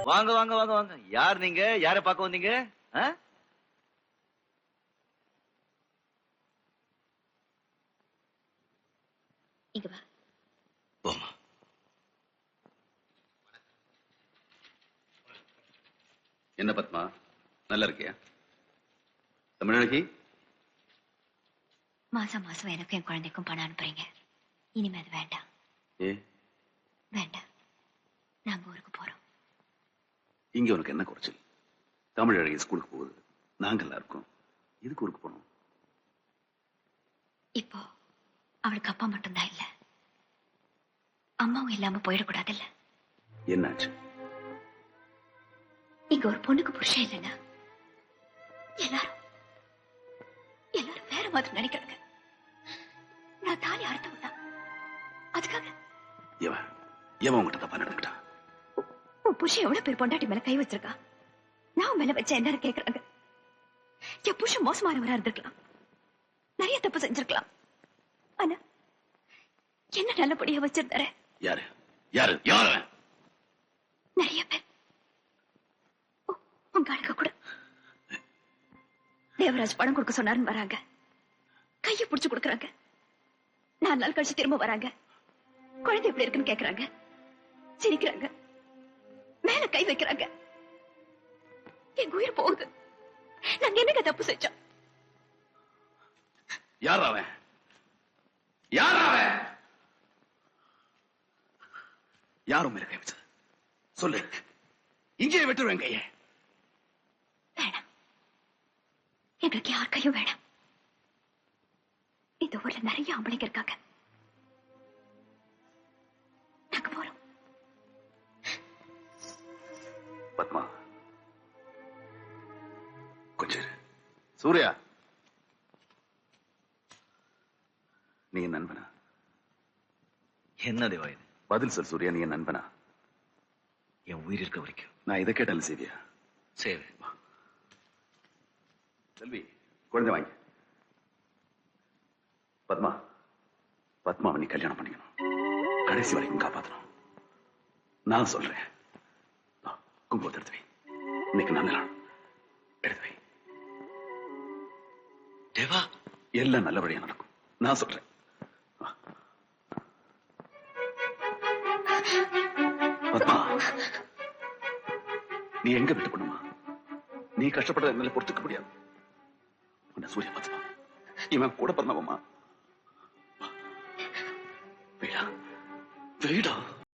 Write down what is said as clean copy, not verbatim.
வாங்க வாங்க வாங்க வாங்க. யார் நீங்க? யாரை பார்க்க வந்தீங்க? இங்க வா. போமா. என்ன பத்மா, நல்லா இருக்கியா? தமிழகி, மாசம் மாசம் எனக்கும் என் குழந்தைக்கும் பணம் அனுப்புறீங்க. இனிமே அது வேண்டாம். வேண்டாம், நாங்க ஊருக்கு போறோம். இங்க உனக்கு என்ன குறைச்சல்? தமிழழகி ஸ்கூலுக்கு போகுது, நாங்க எல்லாம் இருக்கோம். இதுக்கு ஊருக்கு போனோம். இப்போ அவளுக்கு அப்பா மட்டும்தான் இல்ல, அம்மாவும் இல்லாம போயிடக்கூடாது இல்ல. என்னாச்சு? இங்க ஒரு பொண்ணுக்கு புருஷன் இல்லைன்னா எல்லாரும் வேற மாதிரி நினைக்கிறாங்க. நான் தாலி அறுத்தவன் தான். அதுக்காக எவன் உங்ககிட்ட தப்பா நடந்துக்கிட்டான்? உன் புருஷன் எவ்வளவு பேர் பொண்டாட்டி மேல கை வச்சிருக்கா, நான் மேல வச்ச என்ன கேக்குறாங்க. என் புருஷன் மோசமானவரா இருந்திருக்கலாம், நிறைய தப்பு செஞ்சிருக்கலாம். ஆனா என்ன நல்லபடியா வச்சிருந்தாரு. யாரு யாரு யாரு? நிறைய பேர். உங்க ஆளுங்க கூட தேவராஜ் பணம் கொடுக்க சொன்னாருன்னு வராங்க, கைய புடிச்சு கொடுக்கறாங்க. 4 நாள் கழிச்சு திரும்ப வராங்க, குழந்தை எப்படி இருக்குன்னு கேக்குறாங்க, சிரிக்கிறாங்க, மேல கை வைக்கிறாங்க. எங்க உயிர் போகுது. நாங்க என்னங்க தப்பு செஞ்சோம்? யார் அவன்? யார் அவன்? யாரும் மேல கை வச்சது சொல்லு, இங்கே விட்டுருவேன் கையை. வேணாம், எங்களுக்கு யார் கையும் வேணாம். இந்த ஊர்ல நிறைய ஆம்பளைங்க இருக்காங்க. நாங்க போறோம். பத்மா, கொஞ்சம் சூர்யா, நீ என் நண்பனா? என்ன தேவா இது? பதில் சொல் சூர்யா, நீ என் நண்பனா? என் உயிர் இருக்க வரைக்கும். நான் இதை கேட்டாலும் செய்வியா? சரி செல்வி, குழந்தை வாங்கி. பத்மா, பத்மாவை நீ கல்யாணம் பண்ணிக்கணும், கடைசி வரைக்கும் காப்பாற்றணும். நான் சொல்றேன். குங்குமத்தை எடுத்து வை. இன்னைக்கு நல்ல நாள், எடுத்து வை. தேவா, எல்லாம் நல்லபடியா நடக்கும், நான் சொல்றேன். பத்மா, நீ எங்க விட்டு பண்ணுமா? நீ கஷ்டப்பட என்னால பொறுத்துக்க முடியாது. சூரிய பத்மா, இவன் கூட பிறந்தவமா. வீடா வீடா